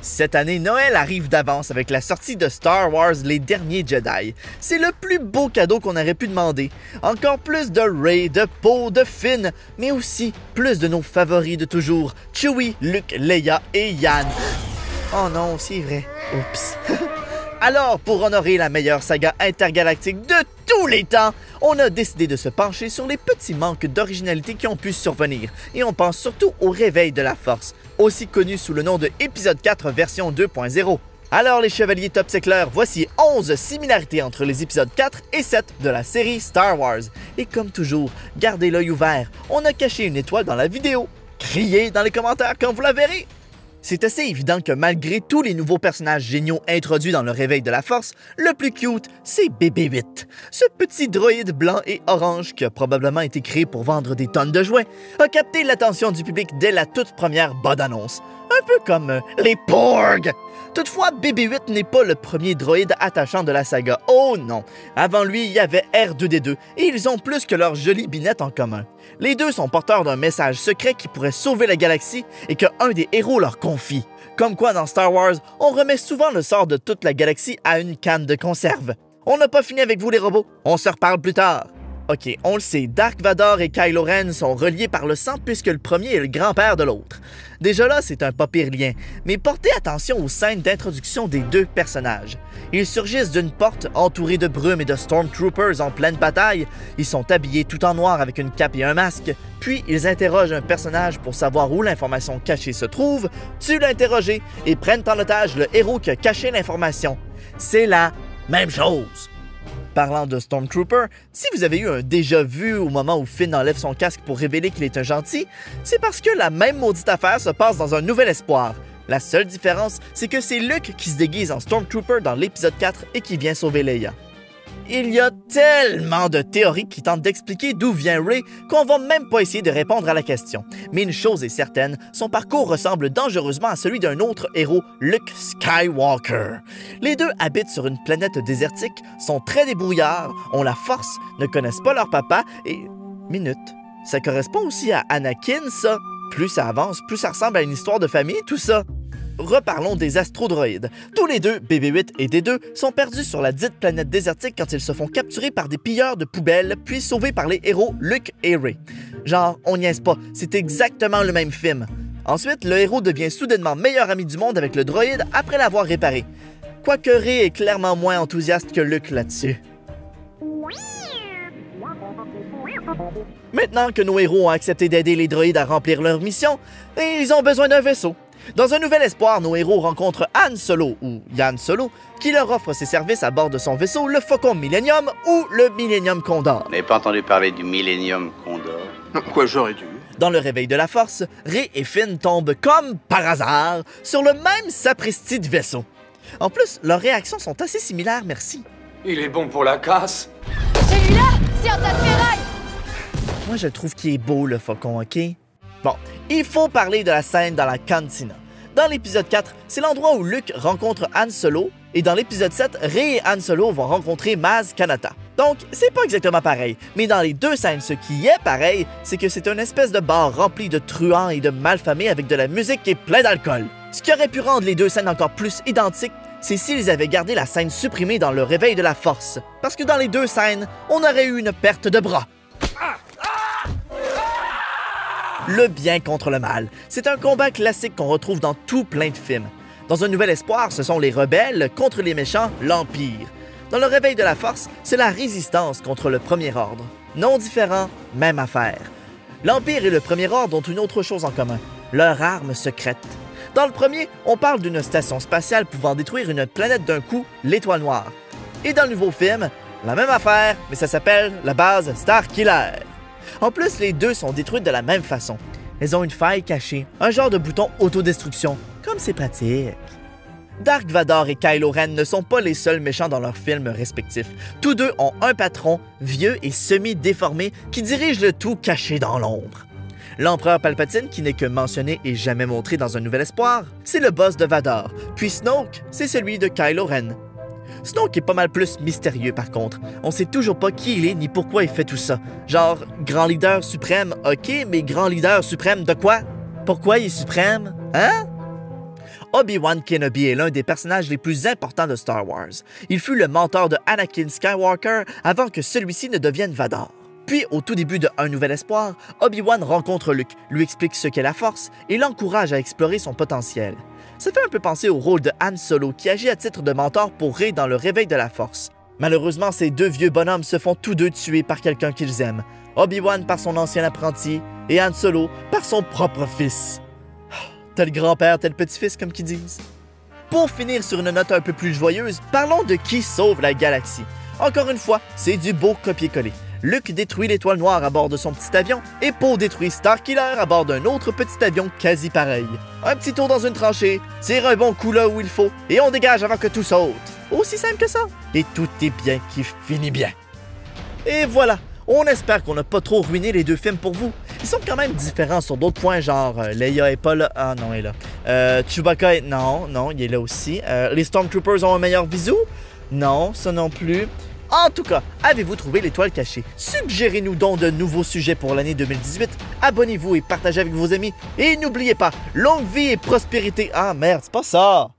Cette année, Noël arrive d'avance avec la sortie de Star Wars Les Derniers Jedi. C'est le plus beau cadeau qu'on aurait pu demander. Encore plus de Rey, de Poe, de Finn, mais aussi plus de nos favoris de toujours, Chewie, Luke, Leia et Yann. Oh non, c'est vrai. Oups. Alors, pour honorer la meilleure saga intergalactique de tous les temps, on a décidé de se pencher sur les petits manques d'originalité qui ont pu survenir, et on pense surtout au réveil de la Force, aussi connu sous le nom de épisode 4 version 2.0. Alors les chevaliers top secleurs, voici 11 similarités entre les épisodes 4 et 7 de la série Star Wars. Et comme toujours, gardez l'œil ouvert, on a caché une étoile dans la vidéo. Criez dans les commentaires quand vous la verrez! C'est assez évident que malgré tous les nouveaux personnages géniaux introduits dans le réveil de la Force, le plus cute, c'est BB-8. Ce petit droïde blanc et orange qui a probablement été créé pour vendre des tonnes de jouets, a capté l'attention du public dès la toute première bande-annonce. Un peu comme les Porgs! Toutefois, BB-8 n'est pas le premier droïde attachant de la saga. Oh non! Avant lui, il y avait R2-D2, et ils ont plus que leur jolie binette en commun. Les deux sont porteurs d'un message secret qui pourrait sauver la galaxie et qu'un des héros leur confie. Comme quoi, dans Star Wars, on remet souvent le sort de toute la galaxie à une canne de conserve. On n'a pas fini avec vous les robots, on se reparle plus tard. Ok, on le sait, Dark Vador et Kylo Ren sont reliés par le sang puisque le premier est le grand-père de l'autre. Déjà là, c'est un pas pire lien, mais portez attention aux scènes d'introduction des deux personnages. Ils surgissent d'une porte entourée de brume et de Stormtroopers en pleine bataille. Ils sont habillés tout en noir avec une cape et un masque. Puis, ils interrogent un personnage pour savoir où l'information cachée se trouve, tuent l'interrogé et prennent en otage le héros qui a caché l'information. C'est la même chose. Parlant de Stormtrooper, si vous avez eu un déjà-vu au moment où Finn enlève son casque pour révéler qu'il est un gentil, c'est parce que la même maudite affaire se passe dans Un Nouvel Espoir. La seule différence, c'est que c'est Luke qui se déguise en Stormtrooper dans l'épisode 4 et qui vient sauver Leia. Il y a tellement de théories qui tentent d'expliquer d'où vient Rey qu'on va même pas essayer de répondre à la question. Mais une chose est certaine, son parcours ressemble dangereusement à celui d'un autre héros, Luke Skywalker. Les deux habitent sur une planète désertique, sont très débrouillards, ont la force, ne connaissent pas leur papa et... Minute, ça correspond aussi à Anakin, ça? Plus ça avance, plus ça ressemble à une histoire de famille, tout ça. Reparlons des astrodroïdes. Tous les deux, BB-8 et D2, sont perdus sur la dite planète désertique quand ils se font capturer par des pilleurs de poubelles, puis sauvés par les héros Luke et Rey. Genre, on niaise pas, c'est exactement le même film. Ensuite, le héros devient soudainement meilleur ami du monde avec le droïde après l'avoir réparé. Quoique Rey est clairement moins enthousiaste que Luke là-dessus. Maintenant que nos héros ont accepté d'aider les droïdes à remplir leur mission, ils ont besoin d'un vaisseau. Dans Un Nouvel Espoir, nos héros rencontrent Han Solo, ou Yann Solo, qui leur offre ses services à bord de son vaisseau, le Faucon Millennium ou le Millennium Condor. Vous n'avez pas entendu parler du Millennium Condor? Quoi, j'aurais dû. Dans le réveil de la Force, Rey et Finn tombent comme par hasard sur le même sapristi de vaisseau. En plus, leurs réactions sont assez similaires, merci. Il est bon pour la casse. Celui-là, c'est un tas de ferraille! Moi, je trouve qu'il est beau, le Faucon, ok? Bon, il faut parler de la scène dans la cantina. Dans l'épisode 4, c'est l'endroit où Luke rencontre Han Solo, et dans l'épisode 7, Rey et Han Solo vont rencontrer Maz Kanata. Donc, c'est pas exactement pareil, mais dans les deux scènes, ce qui est pareil, c'est que c'est une espèce de bar rempli de truands et de malfamés avec de la musique et plein d'alcool. Ce qui aurait pu rendre les deux scènes encore plus identiques, c'est s'ils avaient gardé la scène supprimée dans le réveil de la Force. Parce que dans les deux scènes, on aurait eu une perte de bras. Le bien contre le mal. C'est un combat classique qu'on retrouve dans tout plein de films. Dans Un Nouvel Espoir, ce sont les rebelles contre les méchants, l'Empire. Dans le réveil de la Force, c'est la résistance contre le Premier Ordre. Non différent, même affaire. L'Empire et le Premier Ordre ont une autre chose en commun, leur arme secrète. Dans le premier, on parle d'une station spatiale pouvant détruire une planète d'un coup, l'Étoile Noire. Et dans le nouveau film, la même affaire, mais ça s'appelle la base Starkiller. En plus, les deux sont détruites de la même façon. Elles ont une faille cachée, un genre de bouton autodestruction, comme c'est pratique. Dark Vador et Kylo Ren ne sont pas les seuls méchants dans leurs films respectifs. Tous deux ont un patron, vieux et semi-déformé, qui dirige le tout caché dans l'ombre. L'empereur Palpatine, qui n'est que mentionné et jamais montré dans Un Nouvel Espoir, c'est le boss de Vador, puis Snoke, c'est celui de Kylo Ren. Snoke est pas mal plus mystérieux par contre. On sait toujours pas qui il est ni pourquoi il fait tout ça. Genre, grand leader suprême, ok, mais grand leader suprême de quoi? Pourquoi il est suprême? Hein? Obi-Wan Kenobi est l'un des personnages les plus importants de Star Wars. Il fut le mentor de Anakin Skywalker avant que celui-ci ne devienne Vador. Puis, au tout début de Un Nouvel Espoir, Obi-Wan rencontre Luke, lui explique ce qu'est la Force et l'encourage à explorer son potentiel. Ça fait un peu penser au rôle de Han Solo qui agit à titre de mentor pour Rey dans le Réveil de la Force. Malheureusement, ces deux vieux bonhommes se font tous deux tuer par quelqu'un qu'ils aiment. Obi-Wan par son ancien apprenti et Han Solo par son propre fils. Tel grand-père, tel petit-fils, comme qu'ils disent. Pour finir sur une note un peu plus joyeuse, parlons de qui sauve la galaxie. Encore une fois, c'est du beau copier-coller. Luke détruit l'étoile noire à bord de son petit avion et Poe détruit Starkiller à bord d'un autre petit avion quasi pareil. Un petit tour dans une tranchée, tire un bon coup là où il faut et on dégage avant que tout saute. Aussi simple que ça. Et tout est bien qui finit bien. Et voilà, on espère qu'on n'a pas trop ruiné les deux films pour vous. Ils sont quand même différents sur d'autres points, genre Leia est pas là. Ah non, elle est là. Chewbacca est... Non, il est là aussi. Les Stormtroopers ont un meilleur visu? Non, ça non plus. En tout cas, avez-vous trouvé l'étoile cachée? Suggérez-nous donc de nouveaux sujets pour l'année 2018. Abonnez-vous et partagez avec vos amis. Et n'oubliez pas, longue vie et prospérité. Ah merde, c'est pas ça!